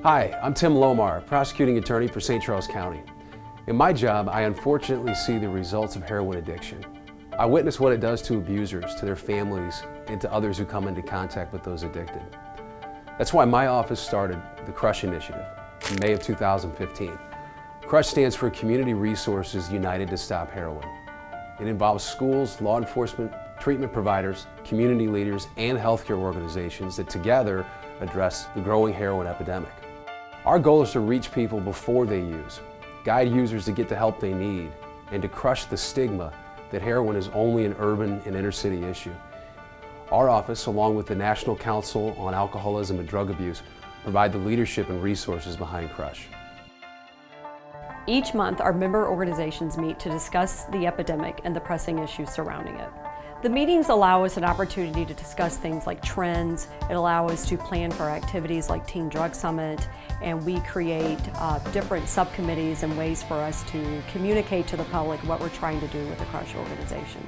Hi, I'm Tim Lohmar, prosecuting attorney for St. Charles County. In my job, I unfortunately see the results of heroin addiction. I witness what it does to abusers, to their families, and to others who come into contact with those addicted. That's why my office started the C.R.U.S.H initiative in May of 2015. C.R.U.S.H stands for Community Resources United to Stop Heroin. It involves schools, law enforcement, treatment providers, community leaders, and healthcare organizations that together address the growing heroin epidemic. Our goal is to reach people before they use, guide users to get the help they need, and to crush the stigma that heroin is only an urban and inner city issue. Our office, along with the National Council on Alcoholism and Drug Abuse, provide the leadership and resources behind C.R.U.S.H. Each month, our member organizations meet to discuss the epidemic and the pressing issues surrounding it. The meetings allow us an opportunity to discuss things like trends. It allows us to plan for activities like Teen Drug Summit, and we create different subcommittees and ways for us to communicate to the public what we're trying to do with the C.R.U.S.H organization.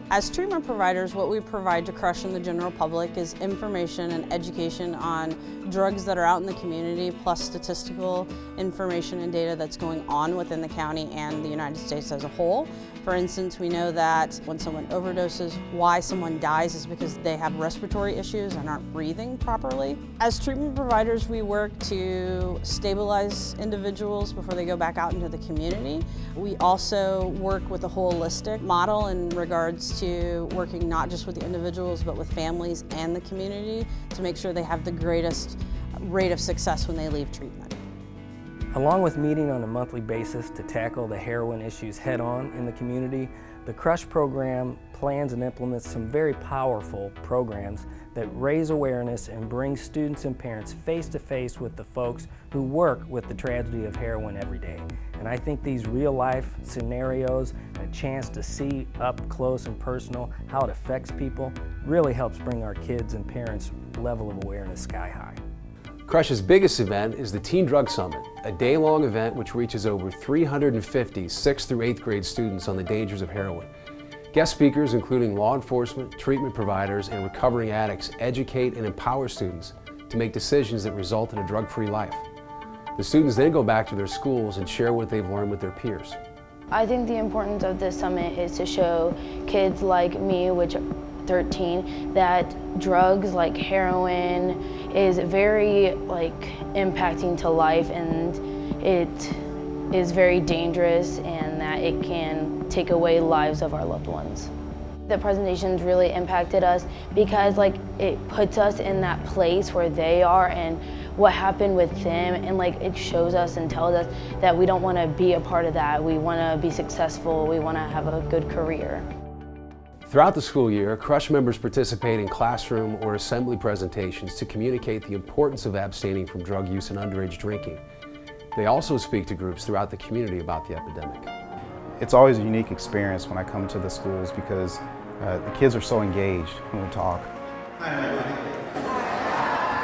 As treatment providers, what we provide to C.R.U.S.H and the general public is information and education on drugs that are out in the community, plus statistical information and data that's going on within the county and the United States as a whole. For instance, we know that when someone overdoses, why someone dies is because they have respiratory issues and aren't breathing properly. As treatment providers, we work to stabilize individuals before they go back out into the community. We also work with a holistic model in regards to working not just with the individuals, but with families and the community to make sure they have the greatest rate of success when they leave treatment. Along with meeting on a monthly basis to tackle the heroin issues head-on in the community, the C.R.U.S.H program plans and implements some very powerful programs that raise awareness and bring students and parents face-to-face with the folks who work with the tragedy of heroin every day. And I think these real-life scenarios and a chance to see up close and personal how it affects people really helps bring our kids and parents' level of awareness sky high. C.R.U.S.H.'s biggest event is the Teen Drug Summit, a day-long event which reaches over 350 6th through 8th grade students on the dangers of heroin. Guest speakers, including law enforcement, treatment providers, and recovering addicts, educate and empower students to make decisions that result in a drug-free life. The students then go back to their schools and share what they've learned with their peers. I think the importance of this summit is to show kids like me, which 13, that drugs like heroin is very impacting to life, and it is very dangerous, and that it can take away lives of our loved ones. The presentations really impacted us because it puts us in that place where they are and what happened with them, and it shows us and tells us that we don't want to be a part of that. We want to be successful, we want to have a good career. Throughout the school year, C.R.U.S.H members participate in classroom or assembly presentations to communicate the importance of abstaining from drug use and underage drinking. They also speak to groups throughout the community about the epidemic. It's always a unique experience when I come to the schools because the kids are so engaged when we talk.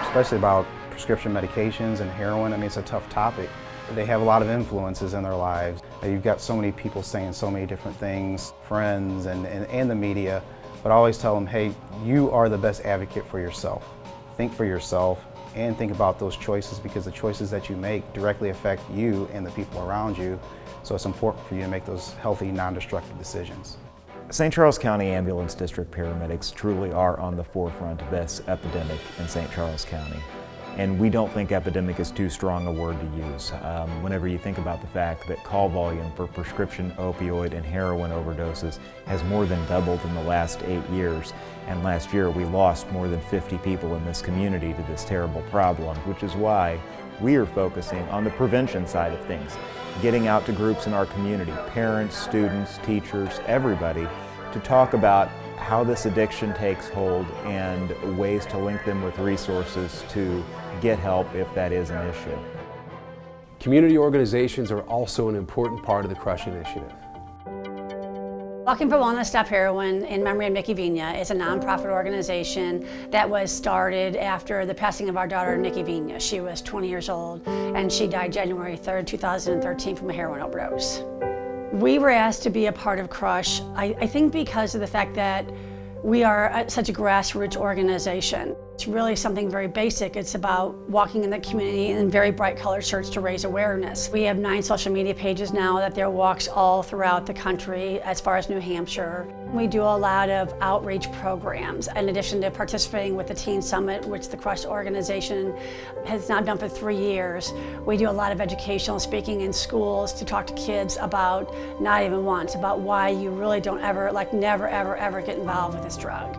Especially about prescription medications and heroin. I mean, it's a tough topic. They have a lot of influences in their lives. You've got so many people saying so many different things, friends and the media, but I always tell them, hey, you are the best advocate for yourself. Think for yourself and think about those choices, because the choices that you make directly affect you and the people around you. So it's important for you to make those healthy, non-destructive decisions. St. Charles County Ambulance District paramedics truly are on the forefront of this epidemic in St. Charles County. And we don't think epidemic is too strong a word to use. Whenever you think about the fact that call volume for prescription opioid and heroin overdoses has more than doubled in the last 8 years. And last year we lost more than 50 people in this community to this terrible problem, which is why we are focusing on the prevention side of things. Getting out to groups in our community, parents, students, teachers, everybody, to talk about how this addiction takes hold and ways to link them with resources to get help if that is an issue. Community organizations are also an important part of the C.R.U.S.H initiative. Walking for Wellness, Stop Heroin in memory of Nikki Vina is a nonprofit organization that was started after the passing of our daughter, Nikki Vina. She was 20 years old and she died January 3rd, 2013 from a heroin overdose. We were asked to be a part of C.R.U.S.H, I think because of the fact that we are such a grassroots organization. It's really something very basic. It's about walking in the community in very bright colored shirts to raise awareness. We have 9 social media pages now that there are walks all throughout the country as far as New Hampshire. We do a lot of outreach programs in addition to participating with the Teen Summit, which the C.R.U.S.H organization has now done for 3 years. We do a lot of educational speaking in schools to talk to kids about, not even once, about why you really don't ever, never, ever, ever get involved with this drug.